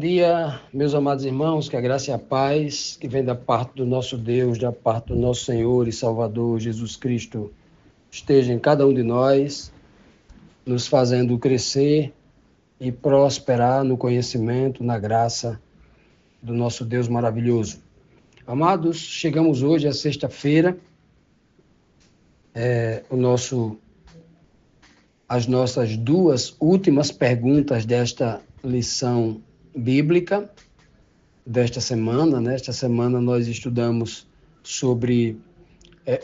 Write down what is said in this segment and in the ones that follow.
dia, meus amados irmãos, que a graça e a paz que vem da parte do nosso Deus, da parte do nosso Senhor e Salvador Jesus Cristo, esteja em cada um de nós, nos fazendo crescer e prosperar no conhecimento, na graça do nosso Deus maravilhoso. Amados, chegamos hoje à sexta-feira, as nossas duas últimas perguntas desta lição bíblica desta semana, né? Esta semana nós estudamos sobre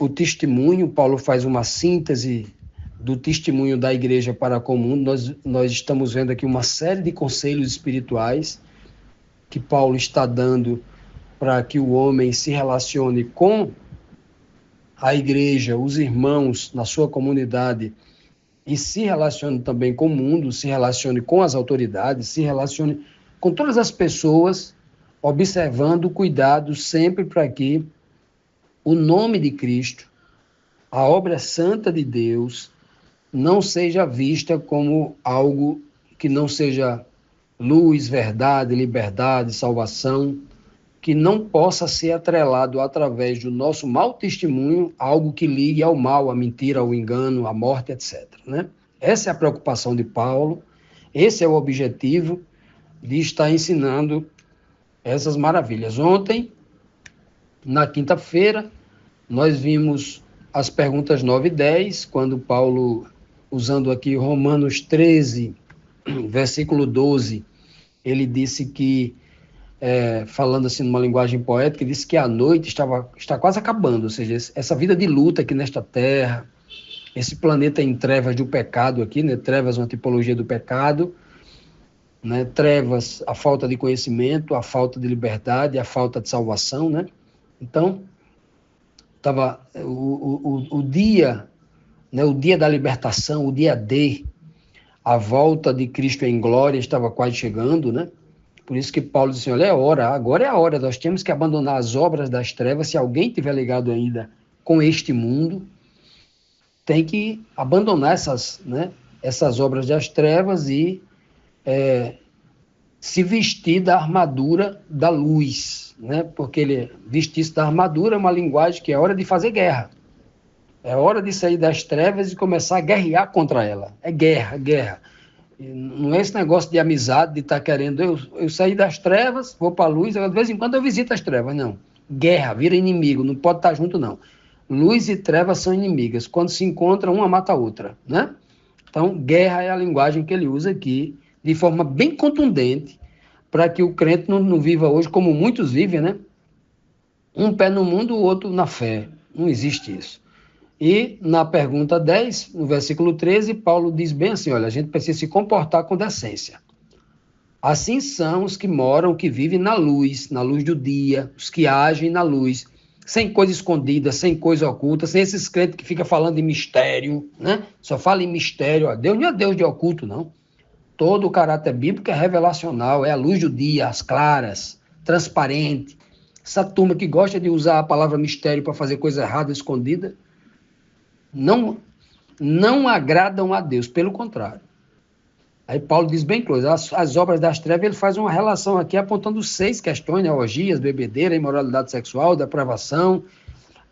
o testemunho. Paulo faz uma síntese do testemunho da igreja para com o mundo. Nós estamos vendo aqui uma série de conselhos espirituais que Paulo está dando para que o homem se relacione com a igreja, os irmãos na sua comunidade, e se relacione também com o mundo, se relacione com as autoridades, se relacione com todas as pessoas, observando, cuidado sempre para que o nome de Cristo, a obra santa de Deus, não seja vista como algo que não seja luz, verdade, liberdade, salvação, que não possa ser atrelado através do nosso mau testemunho, algo que ligue ao mal, à mentira, ao engano, à morte, etc. Né? Essa é a preocupação de Paulo, esse é o objetivo de estar ensinando essas maravilhas. Ontem, na quinta-feira, nós vimos as perguntas 9 e 10, quando Paulo, usando aqui Romanos 13, versículo 12, ele disse que, falando assim numa linguagem poética, ele disse que a noite está quase acabando, ou seja, essa vida de luta aqui nesta terra, esse planeta em trevas do pecado aqui, né? Trevas, uma tipologia do pecado, né? Trevas, a falta de conhecimento, a falta de liberdade, a falta de salvação, né? Então, estava o dia, né? O dia da libertação, o dia D, a volta de Cristo em glória estava quase chegando, né? Por isso que Paulo disse assim, olha, agora é a hora, nós temos que abandonar as obras das trevas. Se alguém tiver ligado ainda com este mundo, tem que abandonar essas obras das trevas e se vestir da armadura da luz, né? Porque vestir-se da armadura é uma linguagem que é hora de fazer guerra. É hora de sair das trevas e começar a guerrear contra ela. É guerra. Não é esse negócio de amizade, de estar querendo, eu sair das trevas, vou para a luz, de vez em quando eu visito as trevas. Não. Guerra, vira inimigo, não pode estar junto, não. Luz e trevas são inimigas. Quando se encontram, uma mata a outra, né? Então, guerra é a linguagem que ele usa aqui, de forma bem contundente, para que o crente não viva hoje como muitos vivem, né? Um pé no mundo, o outro na fé. Não existe isso. E na pergunta 10, no versículo 13, Paulo diz bem assim, olha, a gente precisa se comportar com decência. Assim são os que moram, que vivem na luz do dia, os que agem na luz, sem coisa escondida, sem coisa oculta, sem esses crentes que ficam falando de mistério, né? Só fala em mistério, ó. Deus não é Deus de oculto, não. Todo o caráter bíblico é revelacional, é a luz do dia, as claras, transparente. Essa turma que gosta de usar a palavra mistério para fazer coisa errada, escondida, não agradam a Deus, pelo contrário. Aí Paulo diz bem claro, as obras das trevas, ele faz uma relação aqui apontando 6 questões, né? Orgias, bebedeira, imoralidade sexual, depravação,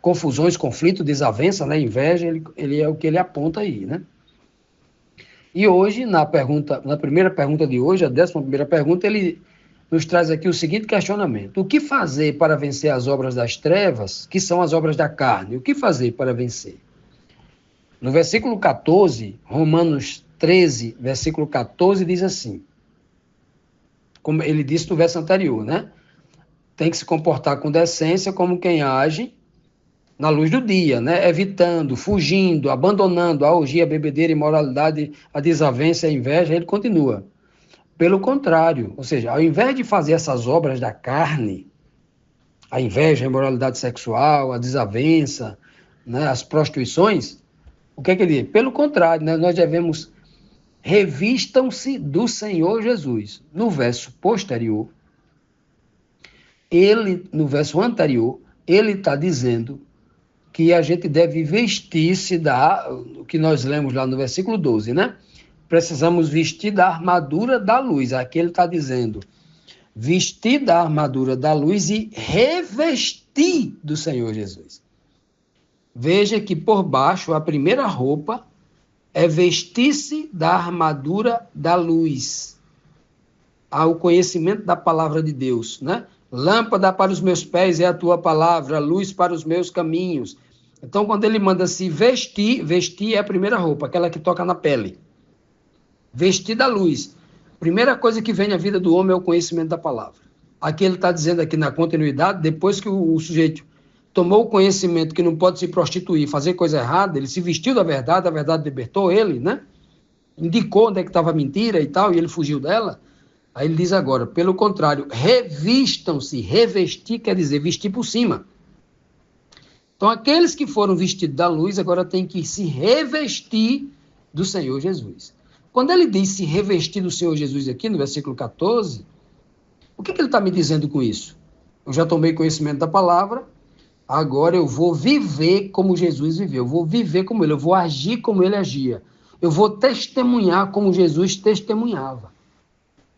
confusões, conflito, desavença, né? Inveja, ele é o que ele aponta aí, né? E hoje, na primeira pergunta de hoje, a 11ª pergunta, ele nos traz aqui o seguinte questionamento: o que fazer para vencer as obras das trevas, que são as obras da carne? O que fazer para vencer? No versículo 14, Romanos 13, versículo 14, diz assim, como ele disse no verso anterior, né? Tem que se comportar com decência como quem age na luz do dia, né? Evitando, fugindo, abandonando a orgia, a bebedeira, a imoralidade, a desavença, a inveja. Ele continua. Pelo contrário, ou seja, ao invés de fazer essas obras da carne, a inveja, a imoralidade sexual, a desavença, né? As prostituições, o que é que ele diz? Pelo contrário, né? Nós devemos revistam-se do Senhor Jesus. No verso posterior, no verso anterior, ele está dizendo que a gente deve vestir-se o que nós lemos lá no versículo 12, né? Precisamos vestir da armadura da luz. Aqui ele está dizendo, vestir da armadura da luz e revestir do Senhor Jesus. Veja que por baixo, a primeira roupa é vestir-se da armadura da luz, ao conhecimento da palavra de Deus, né? Lâmpada para os meus pés é a tua palavra, luz para os meus caminhos. Então, quando ele manda se vestir, vestir é a primeira roupa, aquela que toca na pele. Vestir da luz. Primeira coisa que vem na vida do homem é o conhecimento da palavra. Aqui ele está dizendo aqui na continuidade, depois que o sujeito tomou o conhecimento que não pode se prostituir, fazer coisa errada, ele se vestiu da verdade, a verdade libertou ele, né? Indicou onde é que estava a mentira e tal, e ele fugiu dela. Aí ele diz agora, pelo contrário, revistam-se. Revestir quer dizer vestir por cima. Então, aqueles que foram vestidos da luz agora têm que se revestir do Senhor Jesus. Quando ele diz se revestir do Senhor Jesus aqui, no versículo 14, o que ele está me dizendo com isso? Eu já tomei conhecimento da palavra, agora eu vou viver como Jesus viveu, eu vou viver como ele, eu vou agir como ele agia, eu vou testemunhar como Jesus testemunhava.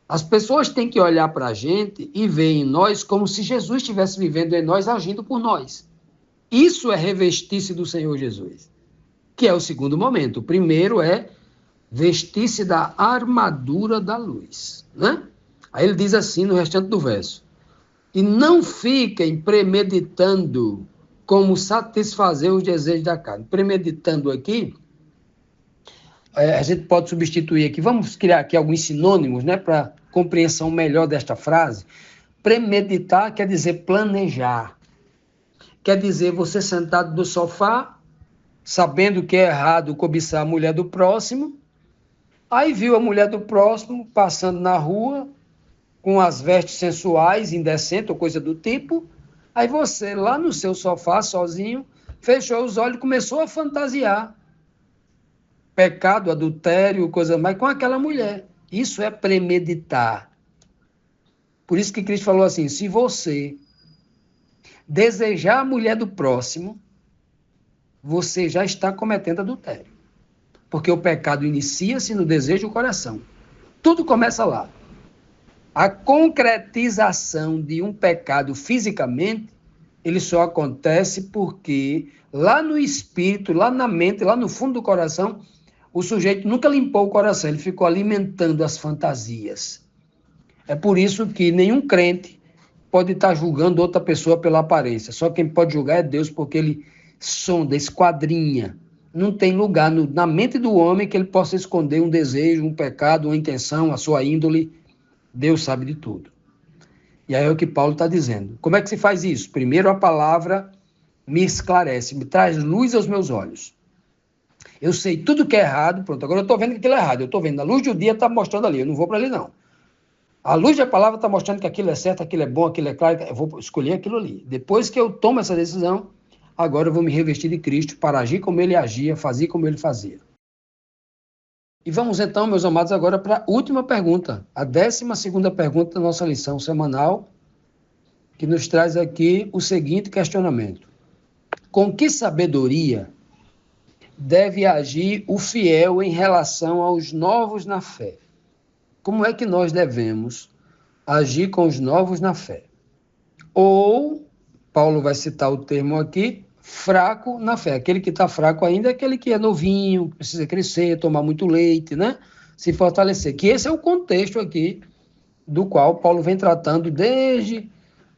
As pessoas têm que olhar para a gente e ver em nós como se Jesus estivesse vivendo em nós, agindo por nós. Isso é revestir-se do Senhor Jesus, que é o segundo momento. O primeiro é vestir-se da armadura da luz, né? Aí ele diz assim no restante do verso: e não fiquem premeditando como satisfazer os desejos da carne. Premeditando aqui, a gente pode substituir aqui, vamos criar aqui alguns sinônimos, né, para compreensão melhor desta frase. Premeditar quer dizer planejar. Quer dizer você sentado no sofá, sabendo que é errado cobiçar a mulher do próximo, aí viu a mulher do próximo passando na rua, com as vestes sensuais, indecentes ou coisa do tipo, aí você, lá no seu sofá, sozinho, fechou os olhos e começou a fantasiar. Pecado, adultério, coisa mais, com aquela mulher. Isso é premeditar. Por isso que Cristo falou assim, se você desejar a mulher do próximo, você já está cometendo adultério. Porque o pecado inicia-se no desejo do coração. Tudo começa lá. A concretização de um pecado fisicamente, ele só acontece porque lá no espírito, lá na mente, lá no fundo do coração, o sujeito nunca limpou o coração, ele ficou alimentando as fantasias. É por isso que nenhum crente pode estar julgando outra pessoa pela aparência. Só quem pode julgar é Deus, porque ele sonda, esquadrinha. Não tem lugar na mente do homem que ele possa esconder um desejo, um pecado, uma intenção, a sua índole. Deus sabe de tudo. E aí é o que Paulo está dizendo. Como é que se faz isso? Primeiro a palavra me esclarece, me traz luz aos meus olhos. Eu sei tudo que é errado, pronto, agora eu estou vendo que aquilo é errado, eu estou vendo, a luz do dia está mostrando ali, eu não vou para ali não. A luz da palavra está mostrando que aquilo é certo, aquilo é bom, aquilo é claro, eu vou escolher aquilo ali. Depois que eu tomo essa decisão, agora eu vou me revestir de Cristo para agir como ele agia, fazer como ele fazia. E vamos então, meus amados, agora para a última pergunta, a 12ª pergunta da nossa lição semanal, que nos traz aqui o seguinte questionamento: com que sabedoria deve agir o fiel em relação aos novos na fé? Como é que nós devemos agir com os novos na fé? Ou, Paulo vai citar o termo aqui, fraco na fé. Aquele que está fraco ainda é aquele que é novinho, precisa crescer, tomar muito leite, né? Se fortalecer. Que esse é o contexto aqui do qual Paulo vem tratando desde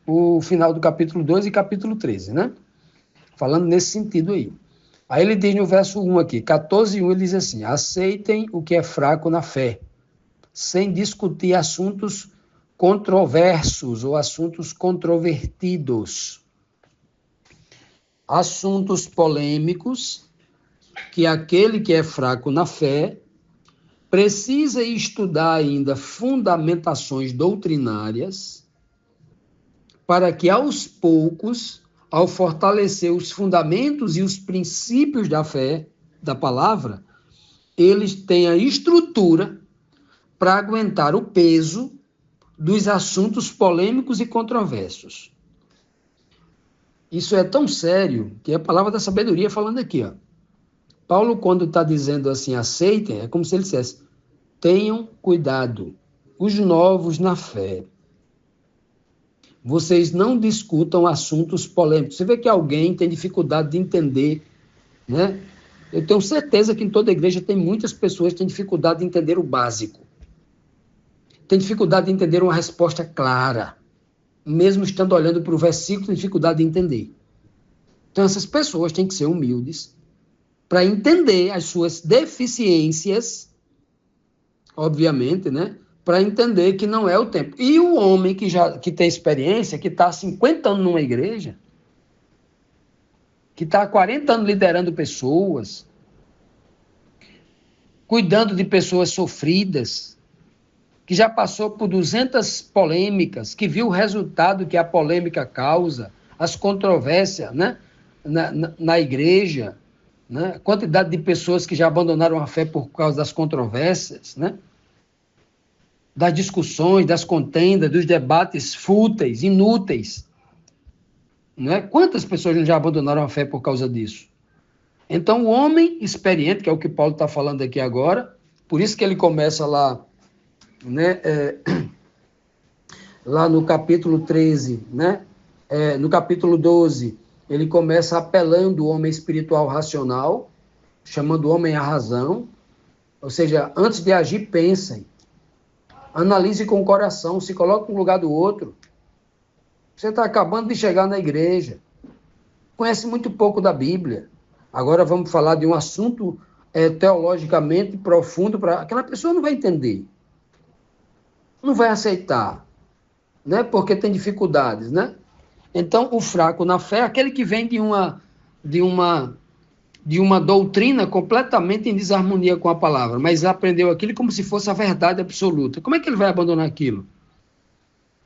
o final do capítulo 2 e capítulo 13, né? Falando nesse sentido aí. Aí ele diz no verso 1 aqui, 14:1, ele diz assim: aceitem o que é fraco na fé, sem discutir assuntos controversos ou assuntos controvertidos. Assuntos polêmicos que aquele que é fraco na fé precisa estudar ainda fundamentações doutrinárias para que aos poucos, ao fortalecer os fundamentos e os princípios da fé, da palavra, eles tenham estrutura para aguentar o peso dos assuntos polêmicos e controversos. Isso é tão sério que é a palavra da sabedoria falando aqui, ó. Paulo, quando está dizendo assim, aceitem, é como se ele dissesse, tenham cuidado, os novos na fé. vocês não discutam assuntos polêmicos. Você vê que alguém tem dificuldade de entender, né? Eu tenho certeza que em toda igreja tem muitas pessoas que têm dificuldade de entender o básico. Tem dificuldade de entender uma resposta clara. Mesmo estando olhando para o versículo, tem dificuldade de entender. Então, essas pessoas têm que ser humildes para entender as suas deficiências, obviamente, né? Para entender que não é o tempo. E o homem que tem experiência, que está há 50 anos numa igreja, que está há 40 anos liderando pessoas, cuidando de pessoas sofridas, que já passou por 200 polêmicas, que viu o resultado que a polêmica causa, as controvérsias, né? na igreja, né? A quantidade de pessoas que já abandonaram a fé por causa das controvérsias, né? Das discussões, das contendas, dos debates fúteis, inúteis. Né? Quantas pessoas já abandonaram a fé por causa disso? Então, o homem experiente, que é o que Paulo está falando aqui agora, por isso que ele começa lá, né, lá no capítulo 13, né, no capítulo 12, ele começa apelando o homem espiritual racional, chamando o homem à razão, ou seja, antes de agir, pensem, analise com o coração, se coloque no lugar do outro. Você está acabando de chegar na igreja, conhece muito pouco da Bíblia. Agora vamos falar de um assunto teologicamente profundo, para aquela pessoa não vai entender, não vai aceitar, né? Porque tem dificuldades, né? Então, o fraco na fé é aquele que vem de uma doutrina completamente em desarmonia com a palavra, mas aprendeu aquilo como se fosse a verdade absoluta. Como é que ele vai abandonar aquilo?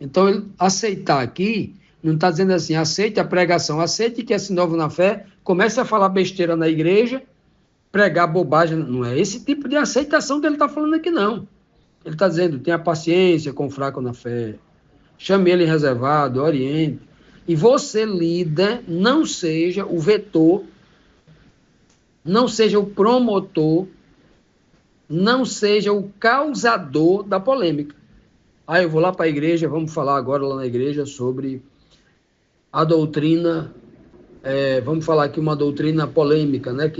Então, ele aceitar aqui, não está dizendo assim, aceite a pregação, aceite que é novo na fé, comece a falar besteira na igreja, pregar bobagem. Não é esse tipo de aceitação que ele está falando aqui, não. Ele está dizendo, tenha paciência com o fraco na fé, chame ele reservado, oriente. E você, líder, não seja o vetor, não seja o promotor, não seja o causador da polêmica. Eu vou lá para a igreja, vamos falar agora lá na igreja sobre a doutrina, vamos falar aqui uma doutrina polêmica, né?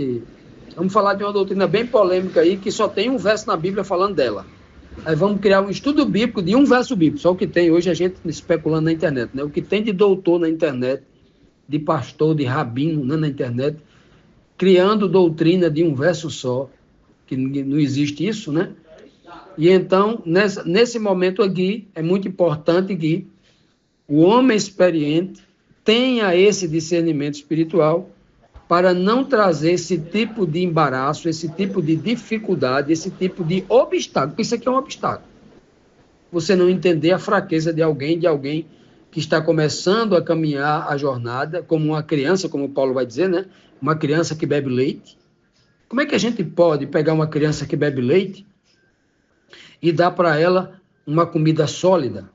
Vamos falar de uma doutrina bem polêmica aí, que só tem um verso na Bíblia falando dela. Aí vamos criar um estudo bíblico de um verso bíblico, só o que tem hoje a gente especulando na internet, né? O que tem de doutor na internet, de pastor, de rabino, né, na internet, criando doutrina de um verso só, que não existe isso, né? E então, nesse momento aqui, é muito importante que o homem experiente tenha esse discernimento espiritual para não trazer esse tipo de embaraço, esse tipo de dificuldade, esse tipo de obstáculo, porque isso aqui é um obstáculo. Você não entender a fraqueza de alguém que está começando a caminhar a jornada, como uma criança, como o Paulo vai dizer, né? Uma criança que bebe leite. Como é que a gente pode pegar uma criança que bebe leite e dar para ela uma comida sólida?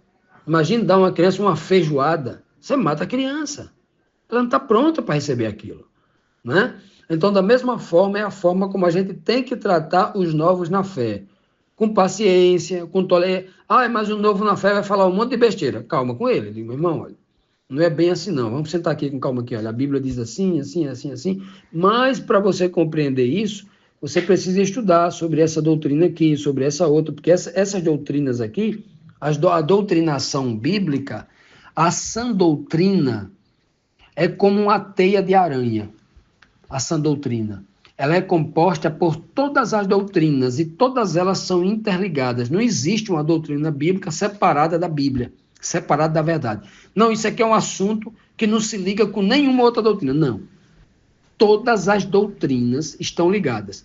Imagina dar a uma criança uma feijoada. Você mata a criança. Ela não está pronta para receber aquilo, né? Então, da mesma forma, é a forma como a gente tem que tratar os novos na fé. Com paciência, com tolerância. Mas o novo na fé vai falar um monte de besteira. Calma com ele. Digo, meu irmão, olha, não é bem assim, não. Vamos sentar aqui com calma aqui. Olha, a Bíblia diz assim, assim, assim, assim. Mas, para você compreender isso, você precisa estudar sobre essa doutrina aqui, sobre essa outra, porque essas doutrinas aqui, a doutrinação bíblica, a sã doutrina é como uma teia de aranha. A sã doutrina. Ela é composta por todas as doutrinas e todas elas são interligadas. Não existe uma doutrina bíblica separada da Bíblia, separada da verdade. Não, isso aqui é um assunto que não se liga com nenhuma outra doutrina. Não. Todas as doutrinas estão ligadas.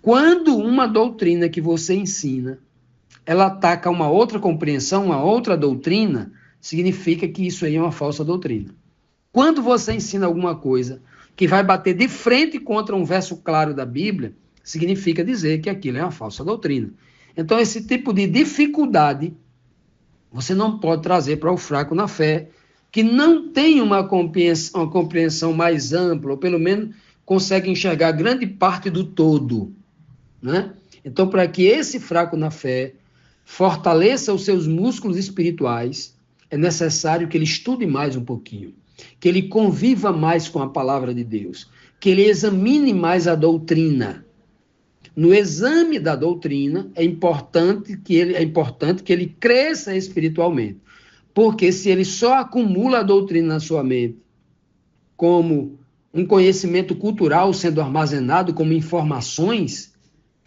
Quando uma doutrina que você ensina, ela ataca uma outra compreensão, uma outra doutrina, significa que isso aí é uma falsa doutrina. Quando você ensina alguma coisa que vai bater de frente contra um verso claro da Bíblia, significa dizer que aquilo é uma falsa doutrina. Então, esse tipo de dificuldade você não pode trazer para o fraco na fé, que não tem uma compreensão mais ampla, ou pelo menos consegue enxergar grande parte do todo, né? Então, para que esse fraco na fé fortaleça os seus músculos espirituais, é necessário que ele estude mais um pouquinho, que ele conviva mais com a palavra de Deus, que ele examine mais a doutrina. No exame da doutrina, é importante que ele cresça espiritualmente. Porque se ele só acumula a doutrina na sua mente como um conhecimento cultural sendo armazenado como informações,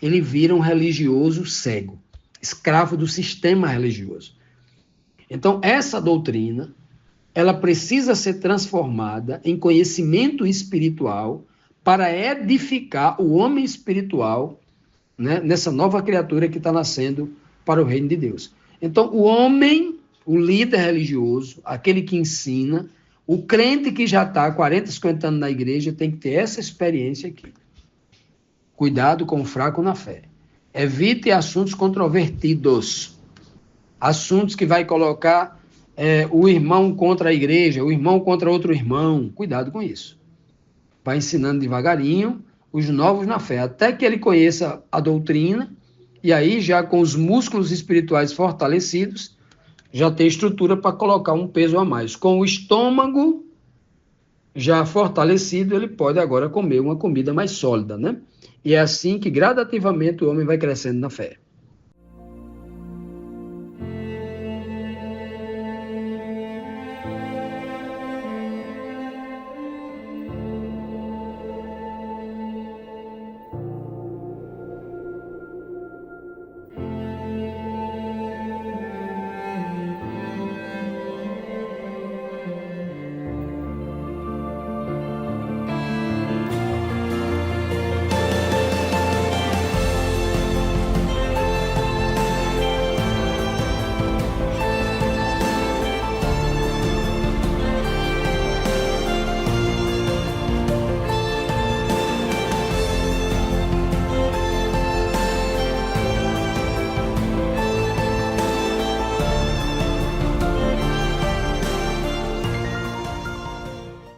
ele vira um religioso cego, escravo do sistema religioso. Então, essa doutrina, ela precisa ser transformada em conhecimento espiritual para edificar o homem espiritual, né, nessa nova criatura que está nascendo para o reino de Deus. Então, o homem, o líder religioso, aquele que ensina, o crente que já está há 40, 50 anos na igreja, tem que ter essa experiência aqui. Cuidado com o fraco na fé. Evite assuntos controvertidos. Assuntos que vai colocar o irmão contra a igreja, o irmão contra outro irmão. Cuidado com isso. Vai ensinando devagarinho os novos na fé, até que ele conheça a doutrina, e aí já com os músculos espirituais fortalecidos, já tem estrutura para colocar um peso a mais. Com o estômago já fortalecido, ele pode agora comer uma comida mais sólida, né? E é assim que gradativamente o homem vai crescendo na fé.